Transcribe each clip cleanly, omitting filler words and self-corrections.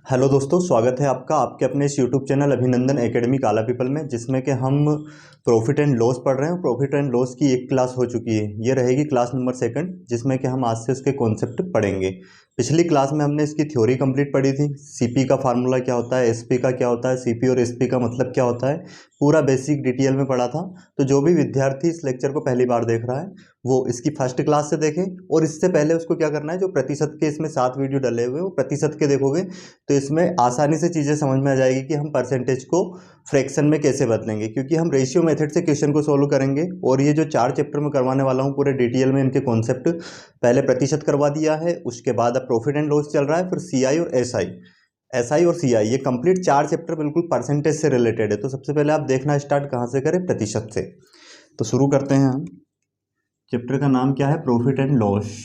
Hello दोस्तों, स्वागत है आपका आपके अपने इस यूट्यूब चैनल अभिनंदन एकेडमी काला पीपल में, जिसमें कि हम प्रॉफिट एंड लॉस पढ़ रहे हैं। प्रॉफिट एंड लॉस की एक क्लास हो चुकी है, ये रहेगी क्लास नंबर 2, जिसमें कि हम आज से उसके कॉन्सेप्ट पढ़ेंगे। पिछली क्लास में हमने इसकी थ्योरी कंप्लीट पढ़ी थी। सीपी का फार्मूला क्या होता है, एसपी का क्या होता है, सीपी और एसपी का मतलब क्या होता है, पूरा बेसिक डिटेल में पढ़ा था। तो जो भी विद्यार्थी इस लेक्चर को पहली बार देख रहा है वो इसकी फर्स्ट क्लास से देखें, और इससे पहले उसको क्या करना है, जो प्रतिशत के इसमें 7 वीडियो डले हुए हैं वो प्रतिशत के देखोगे तो इसमें आसानी से चीज़ें समझ में आ जाएगी कि हम परसेंटेज को फ्रैक्शन में कैसे बदलेंगे, क्योंकि हम रेशियो मेथड से क्वेश्चन को सोल्व करेंगे। और ये जो 4 चैप्टर में करवाने वाला हूँ पूरे डिटेल में इनके कॉन्सेप्ट पहले प्रतिशत करवा दिया है, उसके बाद अब प्रॉफिट एंड लॉस चल रहा है, फिर सीआई और एसआई और सीआई, ये कंप्लीट 4 चैप्टर बिल्कुल परसेंटेज से रिलेटेड है। तो सबसे पहले आप देखना स्टार्ट कहाँ से करें, प्रतिशत से। तो शुरू करते हैं हम। चैप्टर का नाम क्या है, प्रॉफिट एंड लॉस।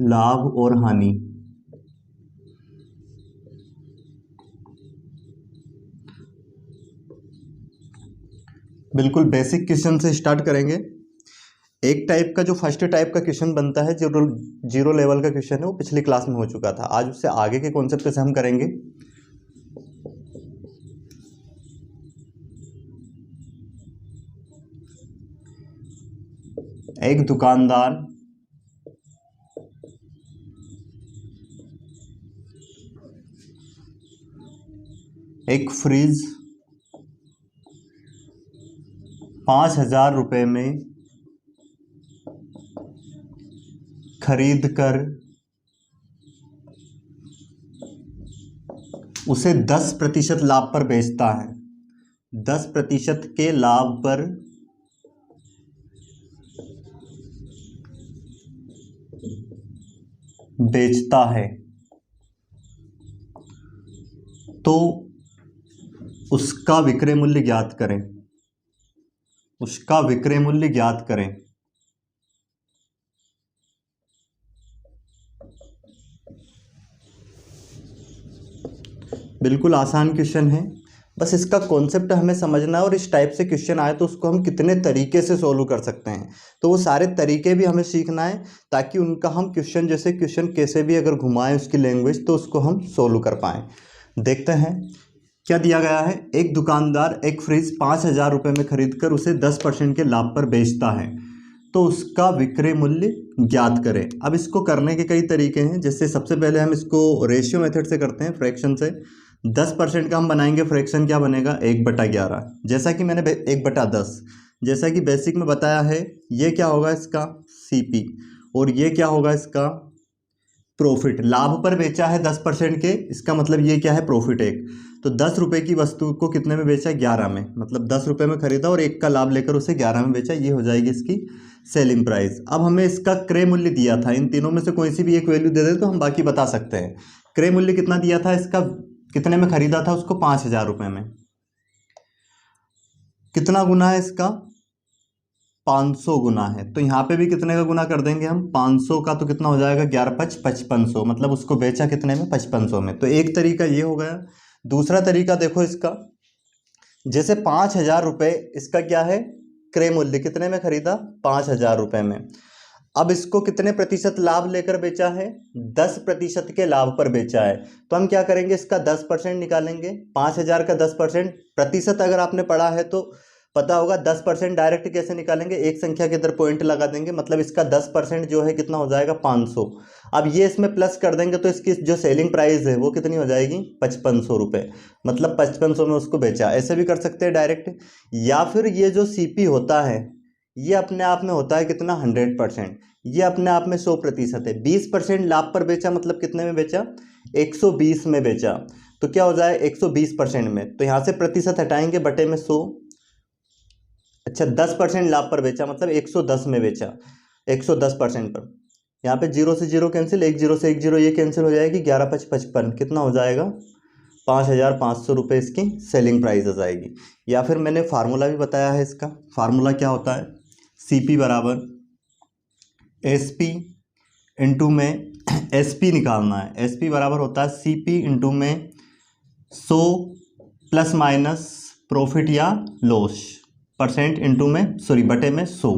लाभ और हानि। बिल्कुल बेसिक क्वेश्चन से स्टार्ट करेंगे। एक टाइप का जो फर्स्ट टाइप का क्वेश्चन बनता है, जो जीरो लेवल का क्वेश्चन है, वो पिछली क्लास में हो चुका था। आज उससे आगे के कॉन्सेप्ट से हम करेंगे। एक दुकानदार एक फ्रिज 5,000 रुपये में खरीद कर उसे 10% लाभ पर बेचता है। 10% के लाभ पर बेचता है, तो उसका विक्रय मूल्य ज्ञात करें। उसका विक्रय मूल्य ज्ञात करें। बिल्कुल आसान क्वेश्चन है, बस इसका कॉन्सेप्ट हमें समझना है, और इस टाइप से क्वेश्चन आए तो उसको हम कितने तरीके से सोल्व कर सकते हैं, तो वो सारे तरीके भी हमें सीखना है, ताकि उनका हम क्वेश्चन जैसे क्वेश्चन कैसे भी अगर घुमाएं उसकी लैंग्वेज, तो उसको हम सोल्व कर पाएँ। देखते हैं क्या दिया गया है। एक दुकानदार एक फ्रिज 5,000 रुपये में खरीद कर उसे 10% के लाभ पर बेचता है, तो उसका विक्रय मूल्य ज्ञात करें। अब इसको करने के कई तरीके हैं। जैसे सबसे पहले हम इसको रेशियो मेथड से करते हैं, फ्रैक्शन से। 10% का हम बनाएंगे, फ्रैक्शन क्या बनेगा, 1/11। जैसा कि मैंने 1/10 जैसा कि बेसिक में बताया है, ये क्या होगा इसका सीपी, और ये क्या होगा इसका प्रॉफिट। लाभ पर बेचा है 10% के, इसका मतलब ये क्या है, प्रॉफिट। एक तो 10 रुपये की वस्तु को कितने में बेचा, 11 में, मतलब 10 रुपये में खरीदा और 1 का लाभ लेकर उसे 11 में बेचा, ये हो जाएगी इसकी सेलिंग प्राइस। अब हमें इसका क्रय मूल्य दिया था, इन तीनों में से कोई सी भी एक वैल्यू दे दे तो हम बाकी बता सकते हैं। क्रय मूल्य कितना दिया था इसका, कितने में खरीदा था उसको, 5,000 रुपये में। कितना गुना है इसका, 500 गुना है। तो यहाँ पे भी कितने का गुना कर देंगे हम, 500 का, तो कितना हो जाएगा, 11×5 = 5500, मतलब उसको बेचा कितने में, 5500 में। तो एक तरीका ये हो गया। दूसरा तरीका देखो इसका, जैसे 5,000 रुपये इसका क्या है, क्रय मूल्य, कितने में खरीदा, 5,000 रुपये में। अब इसको कितने प्रतिशत लाभ लेकर बेचा है, 10% के लाभ पर बेचा है। तो हम क्या करेंगे, इसका 10% निकालेंगे। 5,000 का 10%, प्रतिशत अगर आपने पढ़ा है तो पता होगा, 10% डायरेक्ट कैसे निकालेंगे, एक संख्या के इधर पॉइंट लगा देंगे, मतलब इसका 10% जो है कितना हो जाएगा, 500। अब ये इसमें प्लस कर देंगे तो इसकी जो सेलिंग प्राइस है वो कितनी हो जाएगी, 5500 रुपये, मतलब 5500 में उसको बेचा। ऐसे भी कर सकते हैं डायरेक्ट, या फिर ये जो सीपी होता है ये अपने आप में होता है कितना, 100%। ये अपने आप में 100% है। 20% लाभ पर बेचा, मतलब कितने में बेचा, 120 में बेचा। तो क्या हो जाए, 120% में, तो यहाँ से प्रतिशत हटाएंगे, बटे में 100। अच्छा, 10% लाभ पर बेचा, मतलब 110 में बेचा, 110% पर। यहाँ पे 0 से 0 कैंसिल, 1 0 से 1 0 ये कैंसिल हो जाएगी, 11×5 = 55, कितना हो जाएगा, 5,500 रुपये इसकी सेलिंग प्राइस आ जाएगी। या फिर मैंने फार्मूला भी बताया है इसका। फार्मूला क्या होता है, सीपी बराबर एसपी इंटू में एसपी निकालना है। एसपी बराबर होता है सीपी इंटू में 100 प्लस माइनस प्रॉफिट या लॉस, परसेंट इंटू में, सॉरी, बटे में 100।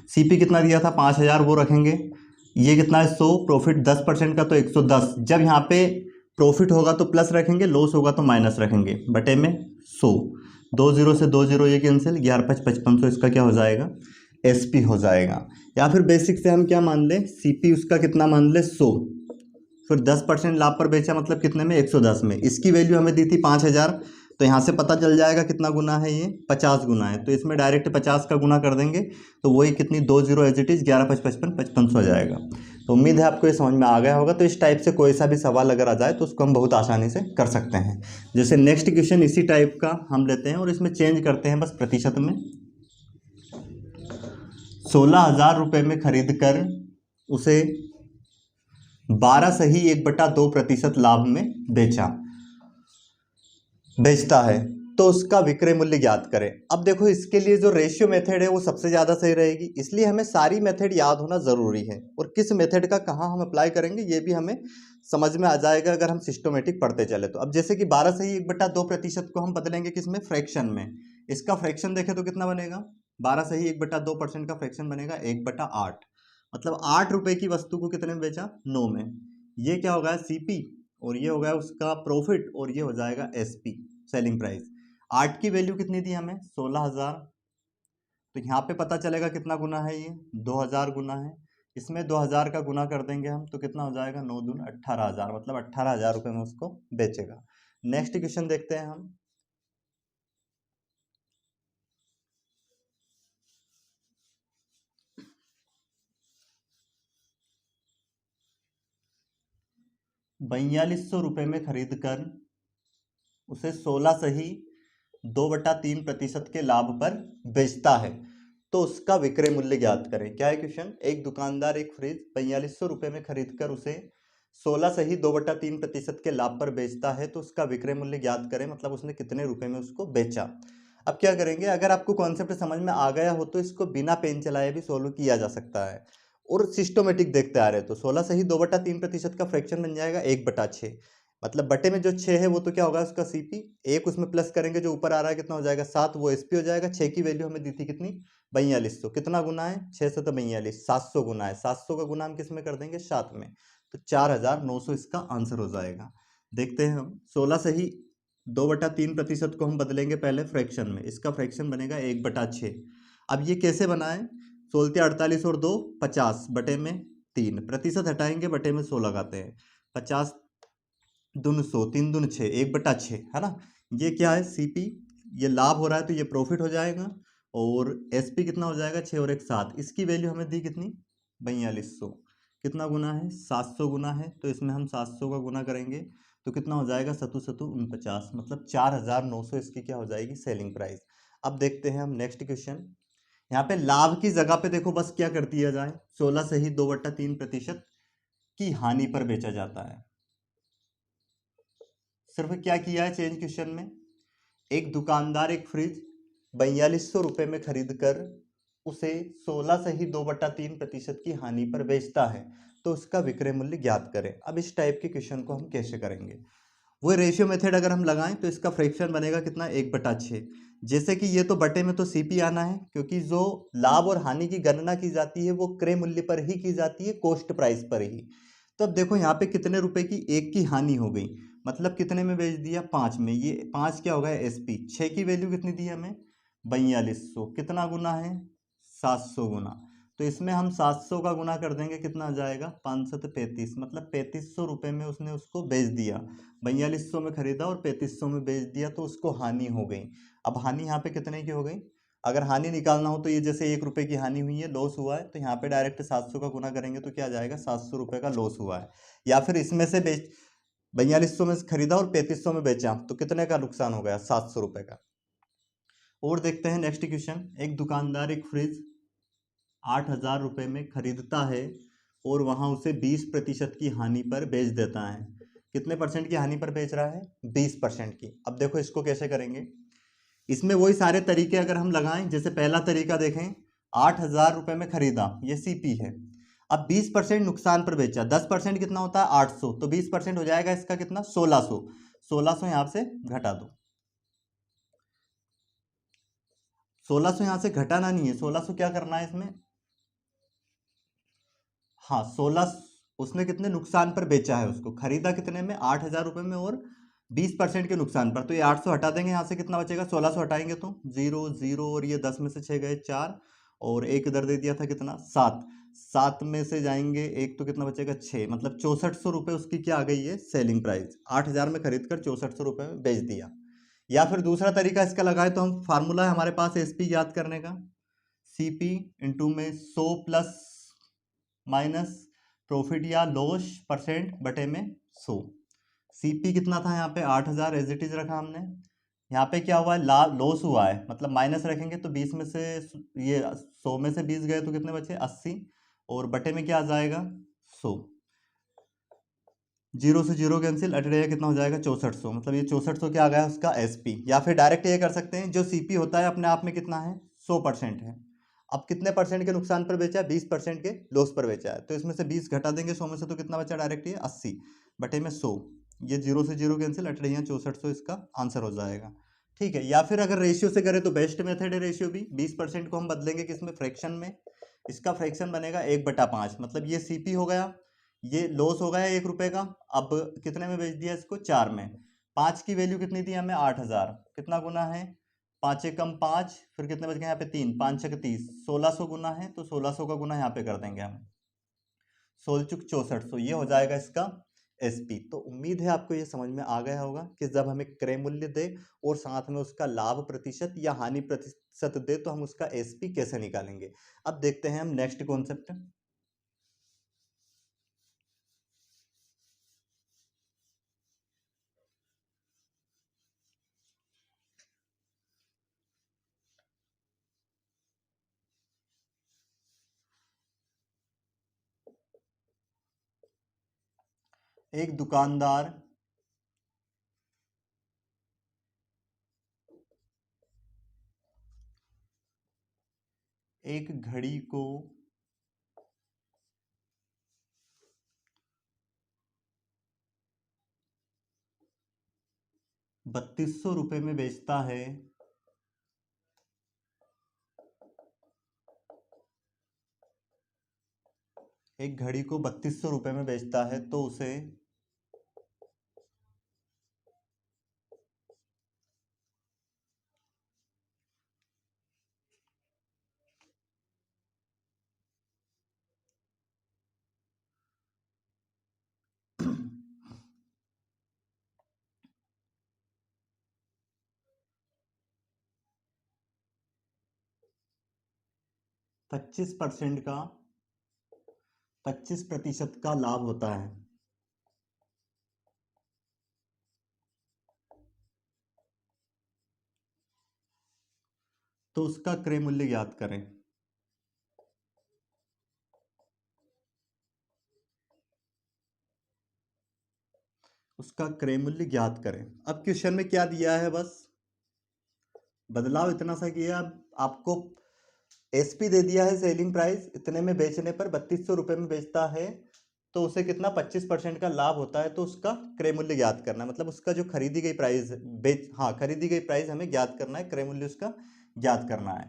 सीपी कितना दिया था, 5,000, वो रखेंगे। ये कितना है 100, प्रॉफिट 10% का तो 110। जब यहाँ पे प्रॉफिट होगा तो प्लस रखेंगे, लॉस होगा तो माइनस रखेंगे, बटे में 100। 20 से 20 ये कैंसिल, 11×5 = 5500, इसका क्या हो जाएगा एसपी हो जाएगा। या फिर बेसिक से हम क्या मान लें, सीपी उसका कितना मान ले 100, फिर 10% लाभ पर बेचा मतलब कितने में 110 में। इसकी वैल्यू हमें दी थी 5000, तो यहाँ से पता चल जाएगा कितना गुना है, ये 50 गुना है, तो इसमें डायरेक्ट 50 का गुना कर देंगे तो वही कितनी 20 एज इट इज 11×5 = 5500 हो जाएगा। तो उम्मीद है आपको ये समझ में आ गया होगा। तो इस टाइप से कोई सा भी सवाल अगर आ जाए तो उसको हम बहुत आसानी से कर सकते हैं। जैसे नेक्स्ट क्वेश्चन इसी टाइप का हम लेते हैं और इसमें चेंज करते हैं बस प्रतिशत में। 16,000 रुपये में खरीद कर उसे 12 सही 1/2% लाभ में बेचता है, तो उसका विक्रय मूल्य ज्ञात करें। अब देखो इसके लिए जो रेशियो मेथड है वो सबसे ज़्यादा सही रहेगी, इसलिए हमें सारी मेथड याद होना ज़रूरी है, और किस मेथड का कहाँ हम अप्लाई करेंगे ये भी हमें समझ में आ जाएगा अगर हम सिस्टोमेटिक पढ़ते चले तो। अब जैसे कि 12 सही 1/2% को हम बदलेंगे किसमें, फ्रैक्शन में। इसका फ्रैक्शन देखें तो कितना बनेगा, 12 सही 1/2% का फ्रैक्शन बनेगा 1/8, मतलब 8 रुपये की वस्तु को कितने में बेचा, 9 में। ये क्या होगा सीपी, और ये हो गया उसका प्रॉफिट, और ये हो जाएगा एसपी सेलिंग प्राइस। 8 की वैल्यू कितनी थी हमें 16,000, तो यहाँ पे पता चलेगा कितना गुना है, ये 2000 गुना है। इसमें 2000 का गुना कर देंगे हम तो कितना हो जाएगा 9 दूनी 18,000, मतलब 18,000 रुपये में उसको बेचेगा। नेक्स्ट क्वेश्चन देखते हैं हम। ₹4200 में खरीद कर उसे 16 सही 2/3% के लाभ पर बेचता है, तो उसका विक्रय मूल्य ज्ञात करें। क्या है क्वेश्चन, एक दुकानदार एक फ्रिज 4200 में खरीद कर उसे 16 सही 2/3% के लाभ पर बेचता है, तो उसका विक्रय मूल्य ज्ञात करें, मतलब उसने कितने रुपए में उसको बेचा। अब क्या करेंगे, अगर आपको कॉन्सेप्ट समझ में आ गया हो तो इसको बिना पेन चलाए भी सोल्व किया जा सकता है, और सिस्टोमेटिक देखते आ रहे तो 16 सही 2/3% का फ्रैक्शन बन जाएगा 1/6, मतलब बटे में जो 6 है वो तो क्या होगा उसका सीपी, एक उसमें प्लस करेंगे जो ऊपर आ रहा है कितना हो जाएगा 7, वो एसपी हो जाएगा। 6 की वैल्यू हमें दी थी कितनी 4200, कितना गुना है 6 से तो 42, 700 गुना है, 700 का गुना हम किस में कर देंगे 7 में, तो 4900 इसका आंसर हो जाएगा। देखते हैं हम 16 सही 2/3% को हम बदलेंगे पहले फ्रैक्शन में, इसका फ्रैक्शन बनेगा 1/6। अब ये कैसे बनाए, 16 48 और 2 50 बटे में 3, प्रतिशत हटाएंगे बटे में 100 लगाते हैं, 50 दून 100 3 दून 6 1/6 है ना। ये क्या है सीपी, ये लाभ हो रहा है तो ये प्रॉफिट हो जाएगा, और एसपी कितना हो जाएगा 6 और 1 7, इसकी वैल्यू हमें दी कितनी 4200, कितना गुना है 700 गुना है, तो इसमें हम 700 का गुना करेंगे तो कितना हो जाएगा 7 7 49, मतलब 4900 इसकी क्या हो जाएगी सेलिंग प्राइस। अब देखते हैं हम नेक्स्ट क्वेश्चन। यहाँ पे लाभ की जगह पे देखो बस क्या कर दिया जाए, 16 सही 2/3% की हानि पर बेचा जाता है। सिर्फ क्या किया है चेंज क्वेश्चन में, एक दुकानदार एक फ्रिज 4200 में खरीद कर उसे 16 से ही 2/3% की हानि पर बेचता है, तो उसका विक्रय मूल्य ज्ञात करें। अब इस टाइप के क्वेश्चन को हम कैसे करेंगे, वो रेशियो मेथड अगर हम लगाएं तो इसका फ्रैक्शन बनेगा कितना 1/6। जैसे कि ये तो बटे में तो सीपी आना है, क्योंकि जो लाभ और हानि की गणना की जाती है वो क्रय मूल्य पर ही की जाती है, कॉस्ट प्राइस पर ही। तो अब देखो यहाँ पे कितने रुपए की एक की हानि हो गई, मतलब कितने में बेच दिया 5 में, ये 5 क्या होगा एसपी, 6 की वैल्यू कितनी दी हमें 4200, कितना गुना है 700 गुना, तो इसमें हम 700 का गुना कर देंगे कितना आ जाएगा 535, मतलब 3500 में उसने उसको बेच दिया। 4200 में खरीदा और 3500 में बेच दिया, तो उसको हानि हो गई। अब हानि यहाँ पे कितने की हो गई, अगर हानि निकालना हो तो ये जैसे 1 रुपये की हानि हुई है, लॉस हुआ है, तो यहाँ पे डायरेक्ट 700 का गुना करेंगे तो क्या आ जाएगा 700 रुपये का लॉस हुआ है। या फिर इसमें से 4200 में खरीदा और 3500 में बेचा, तो कितने का नुकसान हो गया 700 रुपये का। और देखते हैं नेक्स्ट क्वेश्चन, एक दुकानदार एक फ्रिज 8,000 में खरीदता है और वहां उसे 20% की हानि पर बेच देता है। कितने परसेंट की हानि पर बेच रहा है 20% की। अब देखो इसको कैसे करेंगे, इसमें वही सारे तरीके अगर हम लगाएं, जैसे पहला तरीका देखें, 8,000 में खरीदा, ये सीपी है। अब 20% नुकसान पर बेचा, 10% कितना होता है 800, तो 20% हो जाएगा इसका कितना 1600, 1600 यहां से घटा दो, 1600 यहां से घटाना नहीं है, 1600 क्या करना है इसमें हाँ 16, उसने कितने नुकसान पर बेचा है उसको, खरीदा कितने में 8,000 रुपये में और 20% के नुकसान पर। तो ये 800 हटा देंगे यहाँ से, कितना बचेगा 1600 हटाएंगे तो 0 0 और ये 10 में से 6 गए 4 और एक इधर दे दिया था कितना 7, 7 में से जाएंगे एक तो कितना बचेगा 6, मतलब 6400 रुपये उसकी क्या आ गई है सेलिंग प्राइस। 8,000 में खरीद कर 6400 रुपये में बेच दिया। या फिर दूसरा तरीका इसका लगाए तो हम फार्मूला है हमारे पास एसपी याद करने का, सीपी इंटू में 100 प्लस माइनस प्रॉफिट या लॉस परसेंट बटे में 100। सीपी कितना था यहाँ पे 8,000 एज इट इज रखा हमने। यहाँ पे क्या हुआ है लॉस हुआ है, मतलब माइनस रखेंगे तो 20 में से ये 100 में से 20 गए तो कितने बचे 80 और बटे में क्या आ जाएगा 100। जीरो से जीरो कैंसिल, अटरेगा कितना हो जाएगा 6400, मतलब ये 6400 क्या आ गया उसका एसपी। या फिर डायरेक्ट ये कर सकते हैं जो सीपी होता है अपने आप में कितना है 100% है। अब कितने परसेंट के नुकसान पर बेचा है 20% के लॉस पर बेचा है, तो इसमें से 20 घटा देंगे 100 में से तो कितना बचा डायरेक्ट ये 80 बटे में 100। ये जीरो से जीरो कैंसिल, अटरेगा 6400 इसका आंसर हो जाएगा। ठीक है, या फिर अगर रेशियो से करें तो बेस्ट मेथड है रेशियो भी। 20% को हम बदलेंगे किसमें फ्रैक्शन में, इसका फ्रैक्शन बनेगा 1/5, मतलब ये सीपी हो गया, ये लॉस हो गया 1 रुपये का। अब कितने में बेच दिया इसको 4 में। 5 की वैल्यू कितनी थी हमें 8,000, कितना गुना है 5 एकम 5, फिर कितने बच गए यहाँ पे 3, 5 छक 30, 1600 गुना है तो 1600 का गुना यहाँ पे कर देंगे हम, 16 चुक 6400, ये हो जाएगा इसका एसपी। तो उम्मीद है आपको ये समझ में आ गया होगा कि जब हमें क्रय मूल्य दे और साथ में उसका लाभ प्रतिशत या हानि प्रतिशत दे तो हम उसका एसपी कैसे निकालेंगे। अब देखते हैं हम नेक्स्ट कॉन्सेप्ट। एक दुकानदार एक घड़ी को 3200 रुपये में बेचता है, एक घड़ी को 3200 रुपये में बेचता है तो उसे पच्चीस परसेंट का 25% का लाभ होता है। तो उसका क्रय मूल्य ज्ञात करें। उसका क्रय मूल्य ज्ञात करें। अब क्वेश्चन में क्या दिया है, बस बदलाव इतना सा किया, आपको एसपी दे दिया है सेलिंग प्राइस इतने में बेचने पर 3200 रुपये में बेचता है तो उसे कितना 25% का लाभ होता है, तो उसका क्रय मूल्य ज्ञात करना है, मतलब उसका जो खरीदी गई प्राइस खरीदी गई प्राइस हमें ज्ञात करना है, क्रय मूल्य उसका ज्ञात करना है।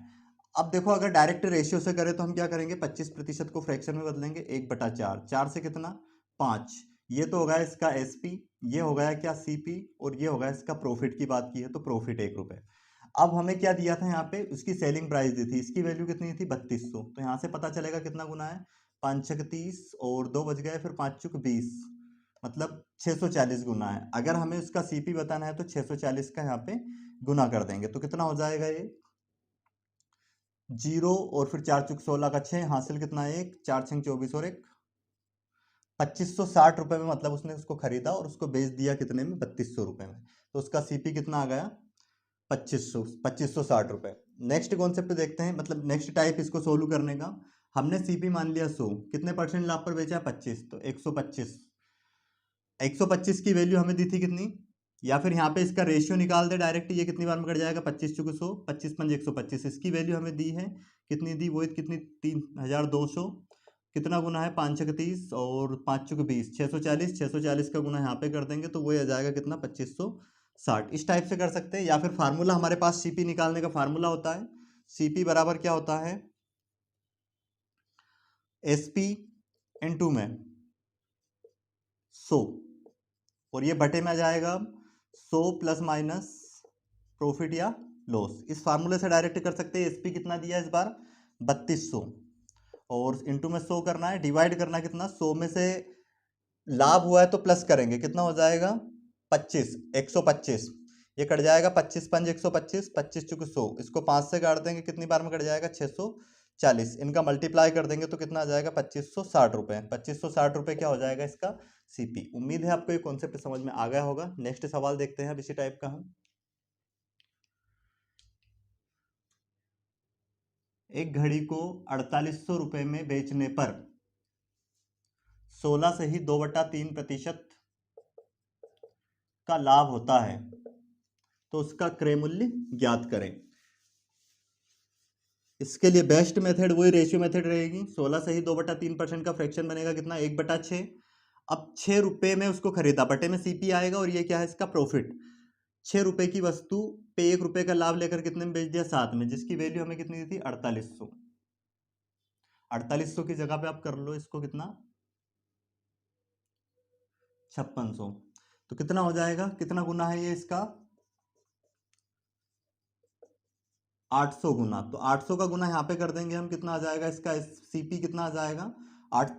अब देखो अगर डायरेक्ट रेशियो से करें तो हम क्या करेंगे 25% को फ्रैक्शन में बदलेंगे 1/4, 4 से कितना 5, ये तो हो गया इसका एसपी, ये हो गया क्या सीपी और ये हो गया इसका प्रॉफिट की बात की है तो प्रॉफिट 1 रुपये। अब हमें क्या दिया था यहाँ पे उसकी सेलिंग प्राइस दी थी, इसकी वैल्यू कितनी थी 3200, तो यहाँ से पता चलेगा कितना गुना है 5 छक 30 और 2 बच गए फिर 5 चुक 20, मतलब 640 गुना है। अगर हमें उसका सीपी बताना है तो 640 का यहाँ पे गुना कर देंगे तो कितना हो जाएगा ये 0 और फिर 4 चुक 16 का 6, हासिल कितना है 1, 4 छंग 24 और 1 2560 रुपये में, मतलब उसने उसको खरीदा और उसको बेच दिया कितने में 3200 रुपये में, तो उसका सीपी कितना आ गया 2560 रुपये। नेक्स्ट कॉन्सेप्ट देखते हैं, मतलब नेक्स्ट टाइप इसको सोल्व करने का। हमने सीपी मान लिया 100, कितने परसेंट लाभ पर बेचा है 25, तो 125, 125 की वैल्यू हमें दी थी कितनी, या फिर यहाँ पे इसका रेशियो निकाल दे डायरेक्ट, ये कितनी बार में कट जाएगा 25 चुके 100, 25 पंज 125, इसकी वैल्यू हमें दी है कितनी दी वो कितनी 3200, कितना गुना है 5 छक 30 और 5 चुक 20, 640, 640 का गुना यहाँ पे कर देंगे तो वो आ जाएगा कितना 2560। इस टाइप से कर सकते हैं, या फिर फार्मूला हमारे पास सीपी निकालने का फार्मूला होता है, सीपी बराबर क्या होता है एसपी इनटू में 100 और ये बटे में आ जाएगा 100 प्लस माइनस प्रॉफिट या लॉस। इस फार्मूले से डायरेक्ट कर सकते हैं। एसपी कितना दिया इस बार 3200 और इनटू में 100 करना है, डिवाइड करना है कितना 100 में से लाभ हुआ है तो प्लस करेंगे कितना हो जाएगा 25 125 ये कट जाएगा 25 पंज 125 25 चुके 100 इसको 5 से काट देंगे कितनी बार में कट जाएगा 640 इनका मल्टीप्लाई कर देंगे तो कितना आ जाएगा 2560 रुपये। 2560 रुपये क्या हो जाएगा इसका सीपी। उम्मीद है आपको ये कॉन्सेप्ट समझ में आ गया होगा। नेक्स्ट सवाल देखते हैं अब इसी टाइप का हम। एक घड़ी को 4800 रुपये में बेचने पर 16 से ही 2/3% का लाभ होता है तो उसका क्रय मूल्य ज्ञात करें। इसके लिए बेस्ट मेथड वही रेशियो मेथड रहेगी। 16 से ही 2/3% का फ्रैक्शन बनेगा कितना 1/6। अब 6 रुपये में उसको खरीदा, बटे में सीपी आएगा और ये क्या है इसका प्रॉफिट। 6 रुपये की वस्तु पे 1 रुपये का लाभ लेकर कितने में बेच दिया 7 में, जिसकी वैल्यू हमें कितनी दी थी 4800। 4800 की जगह पे आप कर लो इसको कितना 5600 तो कितना हो जाएगा, कितना गुना है ये इसका 800 गुना। तो 800 का गुना यहाँ पे कर देंगे हम, कितना आ जाएगा इसका सीपी कितना आ जाएगा 8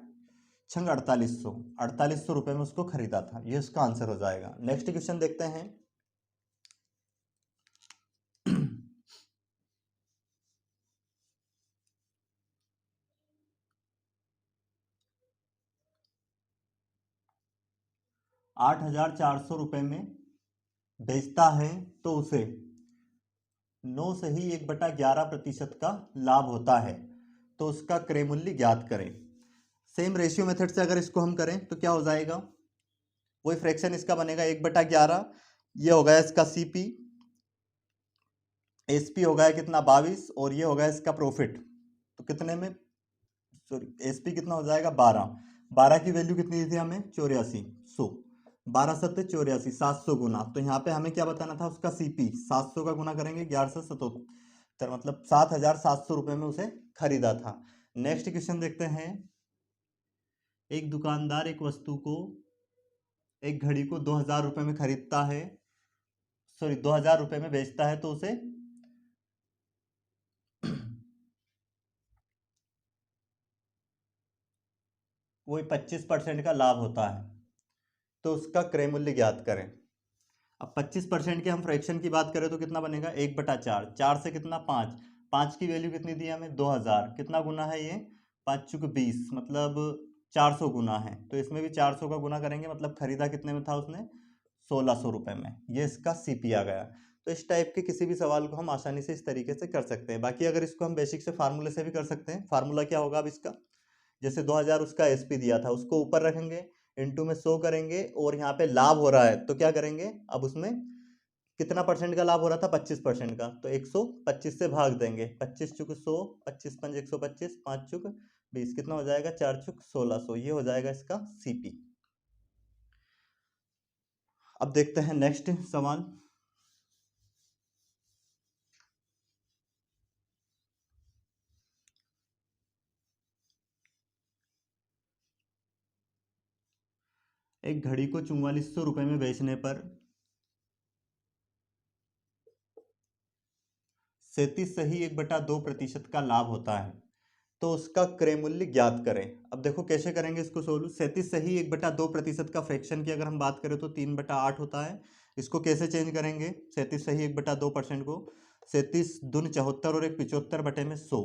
छंग 4800। 4800 रुपये में उसको खरीदा था, ये इसका आंसर हो जाएगा। नेक्स्ट क्वेश्चन देखते हैं। ₹8,400 में बेचता है तो उसे 9 से ही 1/11% का लाभ होता है तो उसका क्रय मूल्य ज्ञात करें। सेम रेशियो मेथड से अगर इसको हम करें तो क्या हो जाएगा, वही फ्रैक्शन इसका बनेगा 1/11। ये हो गया इसका सीपी, एसपी हो गया कितना 22 और ये हो गया इसका प्रॉफिट। तो कितने में सॉरी एसपी कितना हो जाएगा 12। 12 की वैल्यू कितनी दी थी हमें 8400। 12 सत्ते 84 700 गुना। तो यहाँ पे हमें क्या बताना था उसका सीपी 700 का गुना करेंगे 1177 मतलब 7700 रुपये में उसे खरीदा था। नेक्स्ट क्वेश्चन देखते हैं। एक दुकानदार एक वस्तु को एक घड़ी को 2000 रुपये में खरीदता है, सॉरी 2000 रुपये में बेचता है तो उसे वही 25% का लाभ होता है तो उसका क्रय मूल्य ज्ञात करें। अब 25% के हम फ्रैक्शन की बात करें तो कितना बनेगा 1/4। 4 से कितना 5, 5 की वैल्यू कितनी दी हमें 2000, कितना गुना है ये 5 चुक 20 मतलब 400 गुना है। तो इसमें भी 400 का गुना करेंगे मतलब खरीदा कितने में था उसने 1600 रुपये में। ये इसका सीपी आ गया। तो इस टाइप के किसी भी सवाल को हम आसानी से इस तरीके से कर सकते हैं। बाकी अगर इसको हम बेसिक से फार्मूले से भी कर सकते हैं। फार्मूला क्या होगा अब इसका, जैसे 2000 उसका एसपी दिया था उसको ऊपर रखेंगे, इनटू में 100 करेंगे और यहाँ पे लाभ हो रहा है तो क्या करेंगे, अब उसमें कितना परसेंट का लाभ हो रहा था 25% का, तो 125 से भाग देंगे। 25 चुक 100, 25 पंज 125, 5 चुक 20 कितना हो जाएगा 4 चुक 1600। ये हो जाएगा इसका सीपी। अब देखते हैं नेक्स्ट सवाल। एक घड़ी को 4400 रुपये में बेचने पर 37 से ही 1/2% का लाभ होता है तो उसका क्रय मूल्य ज्ञात करें। अब देखो कैसे करेंगे इसको सोल्व। 37 से ही 1/2% का फ्रैक्शन की अगर हम बात करें तो 3/8 होता है। इसको कैसे चेंज करेंगे 37 से ही 1/2% को, 37 दून 74 और एक 75 बटे में 100,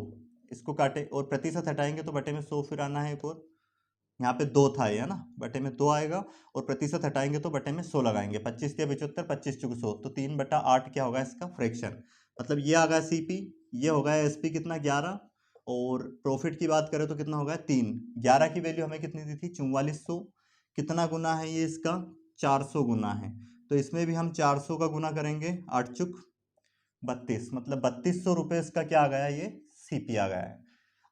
इसको काटे और प्रतिशत हटाएंगे तो बटे में 100 फिर आना है एक और, यहाँ पे 2 था ये है ना, बटे में 2 आएगा और प्रतिशत हटाएंगे तो बटे में 100 लगाएंगे। 25 या 75, 25 चुक 100 तो 3/8 क्या होगा इसका फ्रैक्शन। मतलब ये आ गया सीपी, ये हो गया एसपी कितना 11 और प्रॉफिट की बात करें तो कितना होगा 3। 11 की वैल्यू हमें कितनी दी थी 4400, कितना गुना है ये इसका 400 गुना है। तो इसमें भी हम 400 का गुना करेंगे 8 चुक 32 मतलब 3200 रुपये इसका क्या आ गया ये सीपी आ गया है।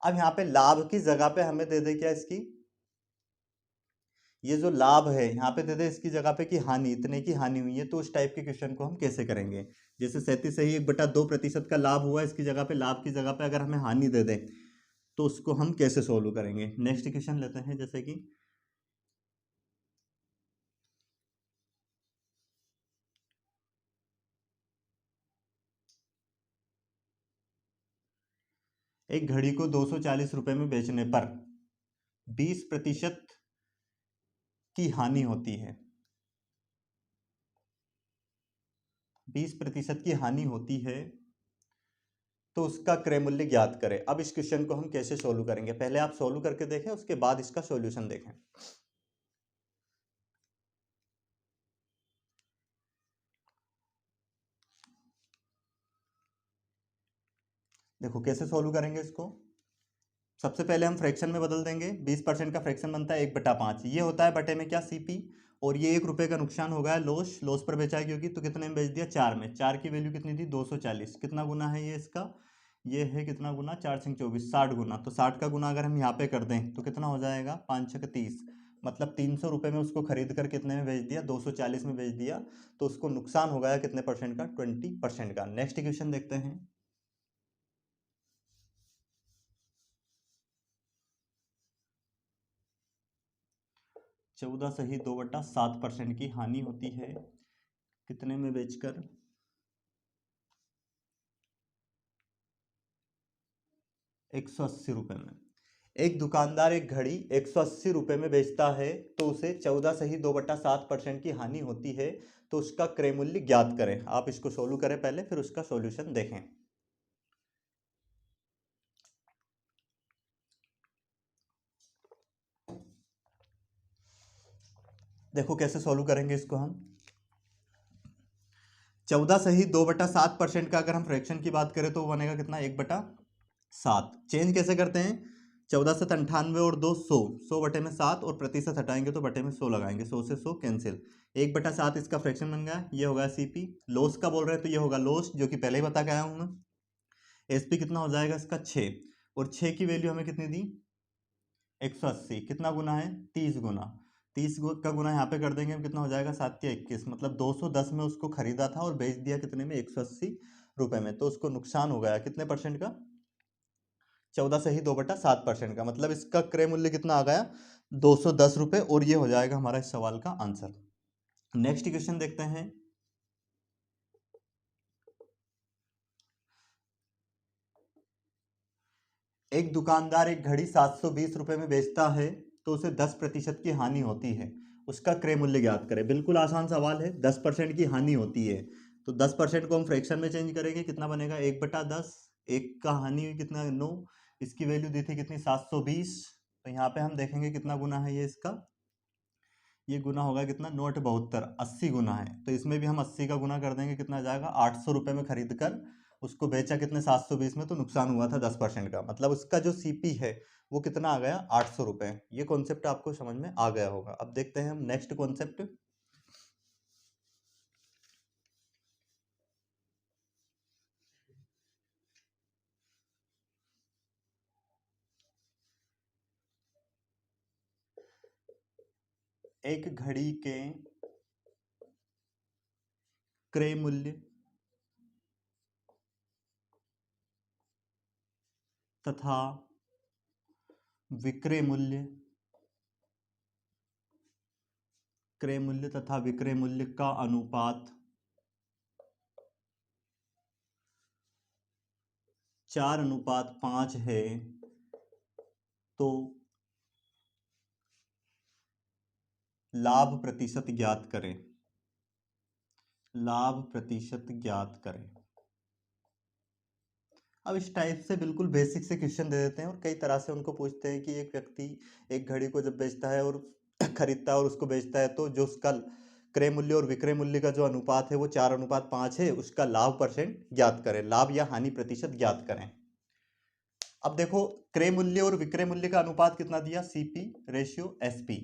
अब यहाँ पे लाभ की जगह पे हमें दे दे क्या इसकी, ये जो लाभ है यहाँ पे दे दे इसकी जगह पे कि हानि, इतने की हानि हुई है। तो उस टाइप के क्वेश्चन को हम कैसे करेंगे, जैसे 37 से ही 1/2% का लाभ हुआ, इसकी जगह पे लाभ की जगह पे अगर हमें हानि दे दें तो उसको हम कैसे सोल्व करेंगे। नेक्स्ट क्वेश्चन लेते हैं, जैसे कि एक घड़ी को 240 रुपए में बेचने पर 20% की हानि होती है, 20% की हानि होती है, तो उसका क्रय मूल्य ज्ञात करें। अब इस क्वेश्चन को हम कैसे सोल्व करेंगे, पहले आप सोल्व करके देखें, उसके बाद इसका सॉल्यूशन देखें। देखो कैसे सोल्व करेंगे इसको। सबसे पहले हम फ्रैक्शन में बदल देंगे। 20% का फ्रैक्शन बनता है 1/5, ये होता है बटे में क्या, सीपी, और ये 1 रुपये का नुकसान हो गया, लॉस, लॉस पर बेचा है क्योंकि, तो कितने में बेच दिया, 4 में। 4 की वैल्यू कितनी थी, 240। कितना गुना है ये इसका, ये है कितना गुना, 4 6 24, 60 गुना। तो 60 का गुना अगर हम यहाँ पे कर दें तो कितना हो जाएगा, 5 6 30, मतलब 300 रुपये में उसको खरीद कर कितने में बेच दिया, 240 में बेच दिया। तो उसको नुकसान हो गया कितने परसेंट का, 20% का। नेक्स्ट क्वेश्चन देखते हैं। 14 सही 2/7% की हानि होती है, कितने में बेचकर, 180 रुपये में। एक दुकानदार एक घड़ी 180 रुपये में बेचता है, तो उसे 14 सही 2/7% की हानि होती है, तो उसका क्रय मूल्य ज्ञात करें। आप इसको सोल्व करें पहले, फिर उसका सॉल्यूशन देखें। देखो कैसे सोल्व करेंगे इसको हम। 14 सही 2/7% का अगर हम फ्रैक्शन की बात करें तो वो बनेगा कितना, 1/7। चेंज कैसे करते हैं, 14 से 98 और 2 100, 100 बटे में 7, और प्रतिशत हटाएंगे तो बटे में 100 लगाएंगे, 100 से 100 कैंसिल, 1/7 इसका फ्रैक्शन बन गया, ये होगा सीपी। लॉस का बोल रहे हैं तो ये होगा लॉस, जो कि पहले ही बता के आया हूँ मैं। एसपी कितना हो जाएगा इसका, 6, और 6 की वैल्यू हमें कितनी दी, 180। कितना गुना है, 30 गुना। 30 का गुना यहाँ पे कर देंगे हम, कितना हो जाएगा, 7 या 21, मतलब 210 में उसको खरीदा था और बेच दिया कितने में, 180 रुपये में। तो उसको नुकसान हो गया कितने परसेंट का, 14 से ही 2/7% का, मतलब इसका क्रय मूल्य कितना आ गया, 210 रुपये, और ये हो जाएगा हमारा इस सवाल का आंसर। नेक्स्ट क्वेश्चन देखते हैं। एक दुकानदार एक घड़ी 720 रुपये में बेचता है, तो उसे 10% की हानि होती है, उसका क्रय मूल्य ज्ञात करें। बिल्कुल आसान सवाल है, 10% की हानि होती है, तो 10% को हम फ्रैक्शन में चेंज करेंगे, कितना बनेगा, 1/10। एक का हानि हुई कितना, 9, इसकी वैल्यू दी थी कितनी, 720। तो यहाँ पे हम देखेंगे कितना गुना है ये इसका, ये गुना होगा कितना, 9×72, 80 गुना है। तो इसमें भी हम 80 का गुना कर देंगे, कितना आ जाएगा, 800 रुपये में खरीद कर उसको बेचा कितने, 720 में, तो नुकसान हुआ था 10% का, मतलब उसका जो सीपी है वो कितना आ गया, 800 रुपये। ये कॉन्सेप्ट आपको समझ में आ गया होगा। अब देखते हैं हम नेक्स्ट कॉन्सेप्ट। एक घड़ी के क्रय मूल्य तथा विक्रय मूल्य, क्रय मूल्य तथा विक्रय मूल्य का अनुपात 4:5 है, तो लाभ प्रतिशत ज्ञात करें, लाभ प्रतिशत ज्ञात करें। अब इस टाइप से बिल्कुल बेसिक से क्वेश्चन दे देते हैं, और कई तरह से उनको पूछते हैं कि एक व्यक्ति एक घड़ी को जब बेचता है और खरीदता है और उसको बेचता है, तो जो उसका क्रय मूल्य और विक्रय मूल्य का जो अनुपात है वो 4:5 है, उसका लाभ परसेंट ज्ञात करें, लाभ या हानि प्रतिशत ज्ञात करें। अब देखो, क्रय मूल्य और विक्रय मूल्य का अनुपात कितना दिया, सीपी रेशियो एसपी,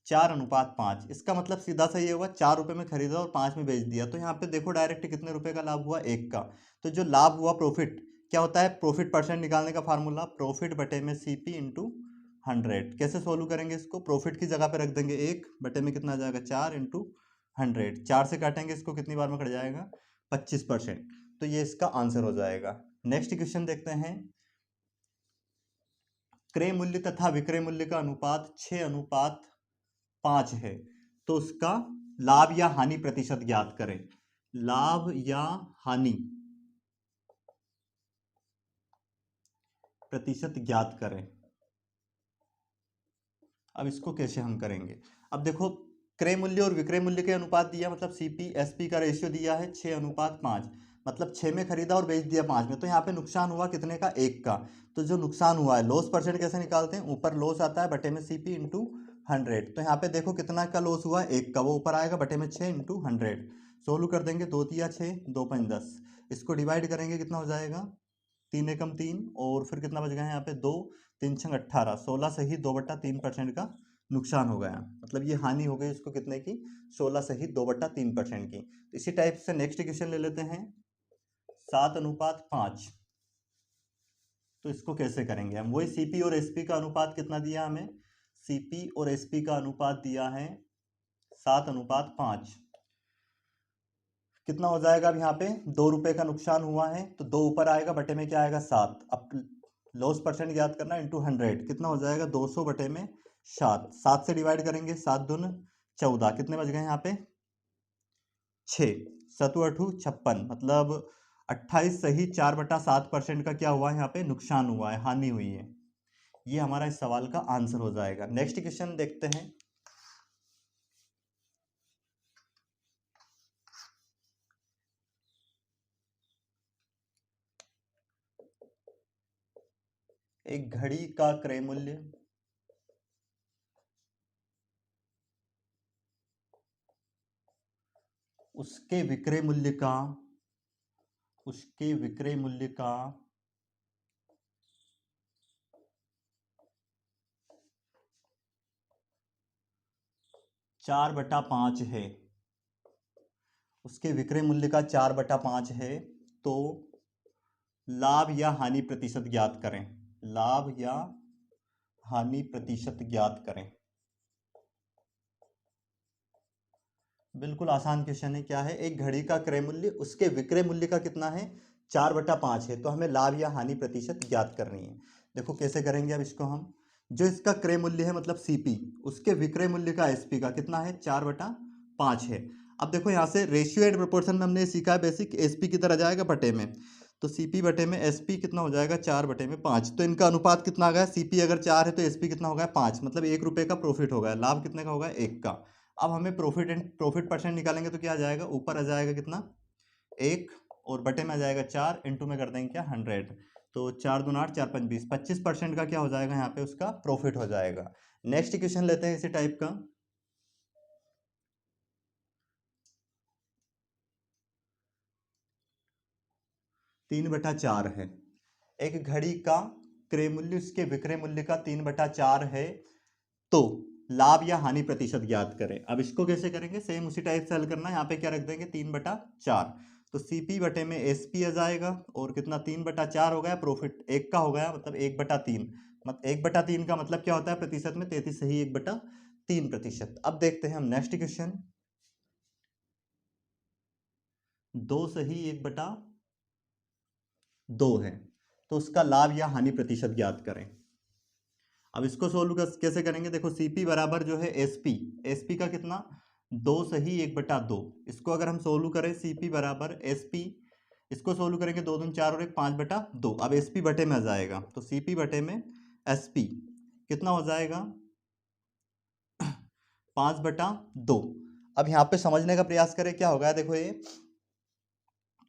4:5। इसका मतलब सीधा सा ये हुआ, 4 रुपये में खरीदा और 5 में बेच दिया। तो यहाँ पे देखो डायरेक्ट कितने रुपए का लाभ हुआ, 1 का। तो जो लाभ हुआ, प्रॉफिट क्या होता है, प्रॉफिट परसेंट निकालने का फार्मूला, प्रॉफिट बटे में सीपी इंटू 100। कैसे सोल्व करेंगे इसको, प्रॉफिट की जगह पे रख देंगे 1, बटे में कितना आ जाएगा, 4 इंटू 100। 4 से काटेंगे इसको, कितनी बार में कट जाएगा, 25%। तो ये इसका आंसर हो जाएगा। नेक्स्ट क्वेश्चन देखते हैं। क्रय मूल्य तथा विक्रय मूल्य का अनुपात 6:5 है, तो उसका लाभ या हानि प्रतिशत ज्ञात करें। लाभ या हानि प्रतिशत ज्ञात करें। अब इसको कैसे हम करेंगे? अब देखो, क्रय मूल्य और विक्रय मूल्य के अनुपात दिया, मतलब सीपी एसपी का रेशियो दिया है 6:5, मतलब 6 में खरीदा और बेच दिया 5 में, तो यहाँ पे नुकसान हुआ कितने का? 1 का। तो जो नुकसान हुआ है, लॉस परसेंट कैसे निकालते हैं? ऊपर लॉस आता है बटे में सीपी इंटू 100। तो यहाँ पे देखो कितना का लॉस हुआ? 1 का, वो ऊपर आएगा बटे में 6 इंटू 100। सोल्व कर देंगे, 2 तिया 6, 2 पंच 10। इसको डिवाइड करेंगे, कितना हो जाएगा? 3 एकम 3, और फिर कितना बच गया है यहाँ पे? 2, 3 छंग 18, 16 से ही 2/3% का नुकसान हो गया। मतलब ये हानि हो गई इसको कितने की? 16 सहित 2/3% की। तो इसी टाइप से नेक्स्ट क्वेश्चन ले लेते हैं, 7:5। तो इसको कैसे करेंगे हम? वही सीपी और एसपी का अनुपात कितना दिया हमें? सीपी और एसपी का अनुपात दिया है 7:5। कितना हो जाएगा? अब यहाँ पे 2 रुपए का नुकसान हुआ है, तो 2 ऊपर आएगा बटे में क्या आएगा? 7। अब लॉस परसेंट ज्ञात करना, इंटू 100, कितना हो जाएगा? 200 बटे में 7। 7 से डिवाइड करेंगे, 7 दून 14, कितने बच गए यहाँ पे? 6। 7 8 56, मतलब 28 सही 4/7% का क्या हुआ है? यहाँ पे नुकसान हुआ है, हानि हुई है। ये हमारा इस सवाल का आंसर हो जाएगा। नेक्स्ट क्वेश्चन देखते हैं। एक घड़ी का क्रय मूल्य उसके विक्रय मूल्य का 4/5 है। उसके विक्रय मूल्य का 4/5 है, तो लाभ या हानि प्रतिशत ज्ञात करें। लाभ या हानि प्रतिशत ज्ञात करें। बिल्कुल आसान क्वेश्चन है। क्या है? एक घड़ी का क्रय मूल्य उसके विक्रय मूल्य का कितना है? 4/5 है, तो हमें लाभ या हानि प्रतिशत ज्ञात करनी है। देखो कैसे करेंगे अब इसको हम। जो इसका क्रय मूल्य है, मतलब सीपी, उसके विक्रय मूल्य का एसपी का कितना है? 4/5 है। अब देखो यहाँ से रेशियो एंड प्रोपोर्शन में हमने सीखा है बेसिक, एसपी की तरह जाएगा बटे में, तो सीपी बटे में एसपी कितना हो जाएगा? 4/5। तो इनका अनुपात कितना आ गया? सीपी अगर 4 है तो एसपी कितना हो गया? 5, मतलब 1 रुपये का प्रॉफिट हो गया। लाभ कितने का होगा? 1 का। अब हमें प्रॉफिट परसेंट निकालेंगे, तो क्या आ जाएगा? ऊपर आ जाएगा कितना? 1, और बटे में आ जाएगा 4, इंटू में कर देंगे क्या? 100। तो 4 दूना 8, 4 5 20, 25% का क्या हो जाएगा? यहाँ पे उसका प्रॉफिट हो जाएगा। नेक्स्ट क्वेश्चन लेते हैं इसी टाइप का। 3/4 है। एक घड़ी का क्रय मूल्य उसके विक्रय मूल्य का 3/4 है, तो लाभ या हानि प्रतिशत ज्ञात करें। अब इसको कैसे करेंगे? सेम उसी टाइप से हल करना है। यहाँ पे क्या रख देंगे? 3/4, तो सीपी बटे में एसपी आ जाएगा, और कितना? 3/4 हो गया, प्रॉफिट 1 का हो गया, मतलब 1/3। मतलब 1/3 का मतलब क्या होता है प्रतिशत में? 33 सही 1/3%। अब देखते हैं हम नेक्स्ट क्वेश्चन। 2 सही 1/2 है, तो उसका लाभ या हानि प्रतिशत ज्ञात करें। अब इसको सोल्व कैसे करेंगे? देखो सीपी बराबर जो है एसपी, एसपी का कितना? 2 सही 1/2। इसको अगर हम सोल्व करें, सीपी बराबर एसपी, इसको सोल्व करेंगे, 2 दून 4 और 1 5/2। अब एसपी बटे में आ जाएगा, तो सीपी बटे में एसपी कितना हो जाएगा? 5/2। अब यहाँ पे समझने का प्रयास करें, क्या होगा? देखो ये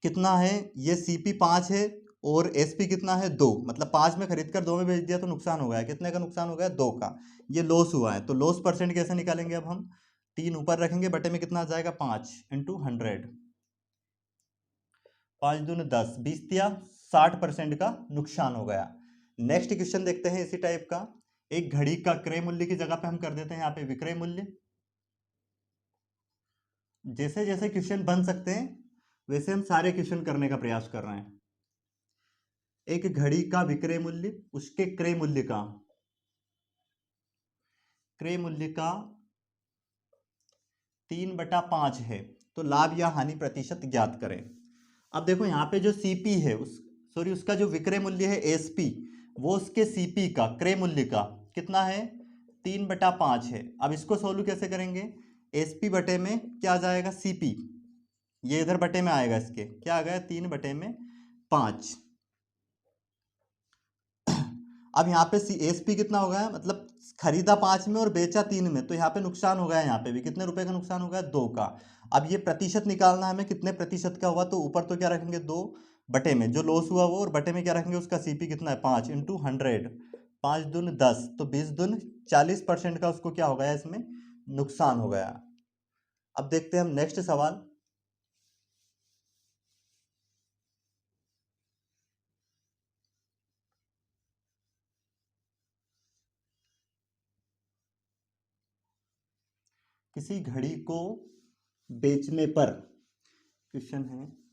कितना है? ये सीपी 5 है, और एसपी कितना है? 2, मतलब 5 में खरीद कर 2 में बेच दिया, तो नुकसान हो गया। कितने का नुकसान हो गया? 2 का। ये लॉस हुआ है, तो लॉस परसेंट कैसे निकालेंगे? अब हम 3 ऊपर रखेंगे, बटे में कितना आ जाएगा? 5 इंटू 100। 5 दूनी 10, 20 दिया, 60% का नुकसान हो गया। नेक्स्ट क्वेश्चन देखते हैं इसी टाइप का। एक घड़ी का क्रय मूल्य की जगह पे हम कर देते हैं यहाँ पे विक्रय मूल्य। जैसे जैसे क्वेश्चन बन सकते हैं वैसे हम सारे क्वेश्चन करने का प्रयास कर रहे हैं। एक घड़ी का विक्रय मूल्य उसके क्रय मूल्य का 3/5 है, तो लाभ या हानि प्रतिशत ज्ञात करें। अब देखो यहाँ पे जो सीपी है उसका जो विक्रय मूल्य है एसपी, वो उसके सीपी का क्रय मूल्य का कितना है, 3/5 है। अब इसको सोल्व कैसे करेंगे, एसपी बटे में क्या आ जाएगा, सीपी, ये इधर बटे में आएगा, इसके क्या आ गया, 3/5। अब यहाँ पे एसपी कितना हो गया, मतलब खरीदा 5 में और बेचा 3 में, तो यहाँ पे नुकसान हो गया, यहाँ पे भी कितने रुपए का नुकसान हो गया, 2 का। अब ये प्रतिशत निकालना है हमें, कितने प्रतिशत का हुआ, तो ऊपर तो क्या रखेंगे, 2 बटे में जो लॉस हुआ वो, और बटे में क्या रखेंगे, उसका सीपी कितना है, 5 इंटू 100, 5 दून 10, तो 20 दून 40% का उसको क्या हो गया, इसमें नुकसान हो गया। अब देखते हैं हम नेक्स्ट सवाल। किसी घड़ी को बेचने पर, क्वेश्चन है,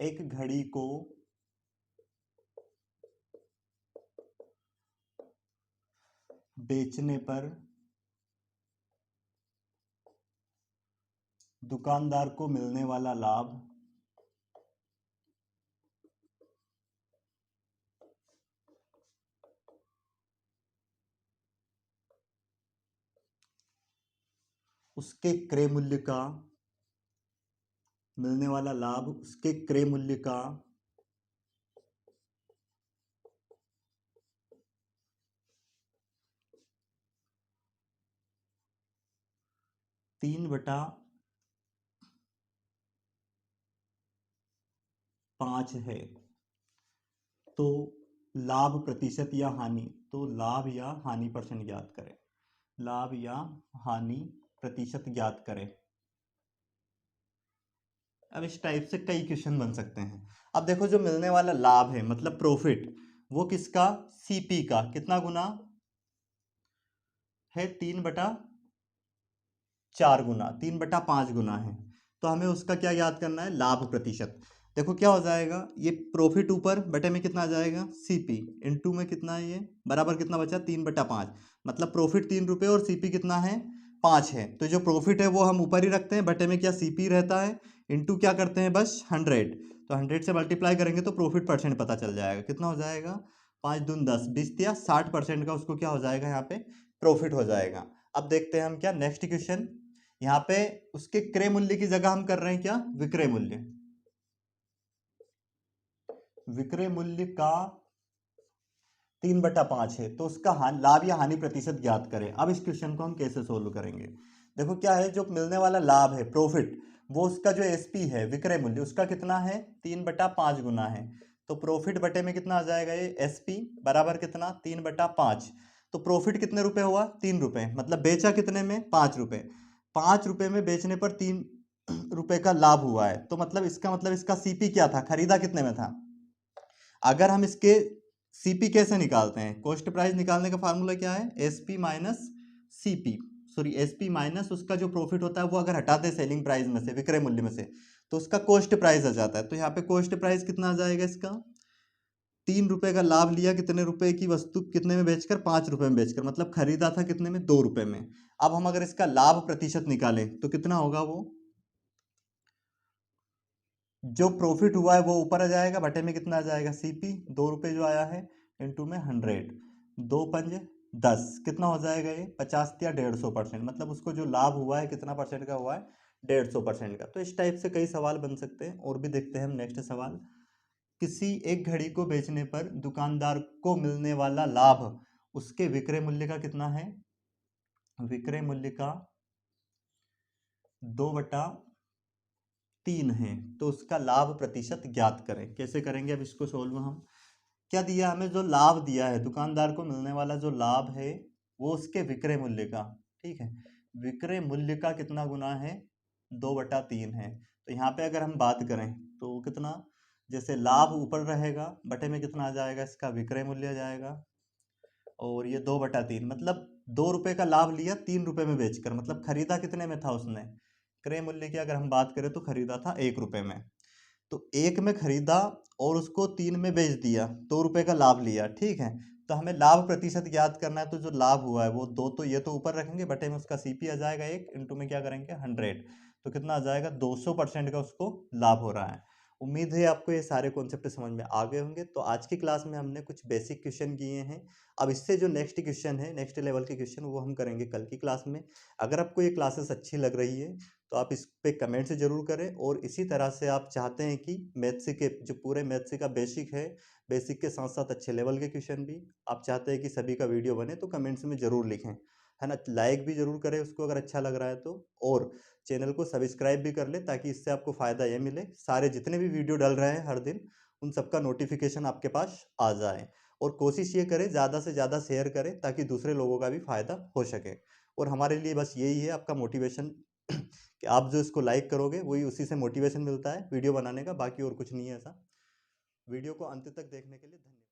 एक घड़ी को बेचने पर दुकानदार को मिलने वाला लाभ उसके क्रय मूल्य का, मिलने वाला लाभ उसके क्रय मूल्य का 3/5 है। तो लाभ प्रतिशत या हानि, तो लाभ या हानि परसेंट ज्ञात करें, लाभ या हानि प्रतिशत ज्ञात करें। अब इस टाइप से कई क्वेश्चन बन सकते हैं। अब देखो जो मिलने वाला लाभ है मतलब प्रॉफिट, वो किसका, सीपी का कितना गुना है, 3/4 गुना, 3/5 गुना है। तो हमें उसका क्या याद करना है, लाभ प्रतिशत। देखो क्या हो जाएगा, ये प्रॉफिट ऊपर बटे में कितना आ जाएगा, सीपी, इनटू में कितना है, ये बराबर कितना बचा, 3/5, मतलब प्रॉफिट 3 रुपये और सीपी कितना है, 5 है। तो जो प्रॉफिट है वो हम ऊपर ही रखते हैं, बटे में क्या सीपी रहता है, इनटू क्या करते हैं, बस 100, तो 100 से मल्टीप्लाई करेंगे तो प्रॉफिट परसेंट पता चल जाएगा, कितना हो जाएगा, 5 दून 10, 20 या 60% का उसको क्या हो जाएगा, यहाँ पे प्रॉफिट हो जाएगा। अब देखते हैं हम क्या नेक्स्ट क्वेश्चन, यहाँ पे उसके क्रय मूल्य की जगह हम कर रहे हैं क्या, विक्रय मूल्य, विक्रय मूल्य का 3/5 है, तो उसका लाभ या हानि प्रतिशत ज्ञात करें। अब इस क्वेश्चन को हम कैसे सोल्व करेंगे, देखो क्या है, जो मिलने वाला लाभ है प्रॉफिट, वो उसका जो एसपी है विक्रय मूल्य उसका कितना है, 3/5 गुना है। तो प्रॉफिट बटे में कितना आ जाएगा, ये एसपी बराबर कितना, 3/5। तो प्रॉफिट कितने रुपए हुआ, 3 रुपए, मतलब बेचा कितने में, 5 रुपए, 5 रुपए में बेचने पर 3 रुपए का लाभ हुआ है। तो मतलब इसका सीपी क्या था, खरीदा कितने में था। अगर हम इसके सीपी कैसे निकालते हैं, कॉस्ट प्राइस निकालने का फार्मूला क्या है, SP minus CP, sorry SP minus उसका जो प्रॉफिट होता है वो अगर हटाते हैं सेलिंग प्राइस में से, विक्रय मूल्य में से, तो उसका कॉस्ट प्राइस आ जाता है। तो यहाँ पे कॉस्ट प्राइस कितना आ जाएगा इसका, 3 रुपए का लाभ लिया, कितने रुपए की वस्तु कितने में बेचकर, 5 रुपए में बेचकर, मतलब खरीदा था कितने में, 2 रुपए में। अब हम अगर इसका लाभ प्रतिशत निकालें तो कितना होगा, वो जो प्रॉफिट हुआ है वो ऊपर आ जाएगा, बटे में कितना आ जाएगा, सीपी 2 रुपए जो आया है, इंटू में 100, 2×5 = 10, कितना हो जाएगा ये, 50 या 150%, मतलब उसको जो लाभ हुआ है कितना परसेंट का हुआ है, 150% का। तो इस टाइप से कई सवाल बन सकते हैं। और भी देखते हैं हम नेक्स्ट सवाल, किसी एक घड़ी को बेचने पर दुकानदार को मिलने वाला लाभ उसके विक्रय मूल्य का कितना है, विक्रय मूल्य का 2/3 है। तो उसका लाभ प्रतिशत ज्ञात करें, कैसे करेंगे, अब इसको सोल्व हम, क्या दिया हमें, जो लाभ दिया है दुकानदार को मिलने वाला जो लाभ है वो उसके विक्रय मूल्य का, ठीक है, विक्रय मूल्य का कितना गुना है, 2/3 है। तो यहाँ पे अगर हम बात करें तो कितना, जैसे लाभ ऊपर रहेगा, बटे में कितना आ जाएगा, इसका विक्रय मूल्य आ जाएगा, और ये 2/3, मतलब 2 रुपए का लाभ लिया 3 रुपए में बेचकर, मतलब खरीदा कितने में था उसने, क्रय मूल्य की अगर हम बात करें तो खरीदा था 1 रुपए में। तो 1 में खरीदा और उसको 3 में बेच दिया, 2 रुपए का लाभ लिया, ठीक है। तो हमें लाभ प्रतिशत ज्ञात करना है, तो जो लाभ हुआ है वो 2, तो ये तो ऊपर रखेंगे, बटे में उसका सीपी आ जाएगा 1, इंटू में क्या करेंगे 100, तो कितना आ जाएगा, 200% का उसको लाभ हो रहा है। उम्मीद है आपको ये सारे कॉन्सेप्ट समझ में आ गए होंगे। तो आज की क्लास में हमने कुछ बेसिक क्वेश्चन किए हैं। अब इससे जो नेक्स्ट क्वेश्चन है, नेक्स्ट लेवल के क्वेश्चन, वो हम करेंगे कल की क्लास में। अगर आपको ये क्लासेस अच्छी लग रही है तो आप इस पे कमेंट से ज़रूर करें, और इसी तरह से आप चाहते हैं कि मैथ्स के जो पूरे मैथ्स का बेसिक है, बेसिक के साथ साथ अच्छे लेवल के क्वेश्चन भी आप चाहते हैं कि सभी का वीडियो बने, तो कमेंट्स में ज़रूर लिखें, है ना। लाइक भी ज़रूर करें उसको अगर अच्छा लग रहा है तो, और चैनल को सब्सक्राइब भी कर ले, ताकि इससे आपको फ़ायदा ये मिले, सारे जितने भी वीडियो डल रहे हैं हर दिन, उन सबका नोटिफिकेशन आपके पास आ जाए। और कोशिश ये करें ज़्यादा से ज़्यादा शेयर करें, ताकि दूसरे लोगों का भी फ़ायदा हो सके। और हमारे लिए बस यही है आपका मोटिवेशन कि आप जो इसको लाइक करोगे, वही उसी से मोटिवेशन मिलता है वीडियो बनाने का, बाकी और कुछ नहीं है ऐसा। वीडियो को अंत तक देखने के लिए धन्यवाद।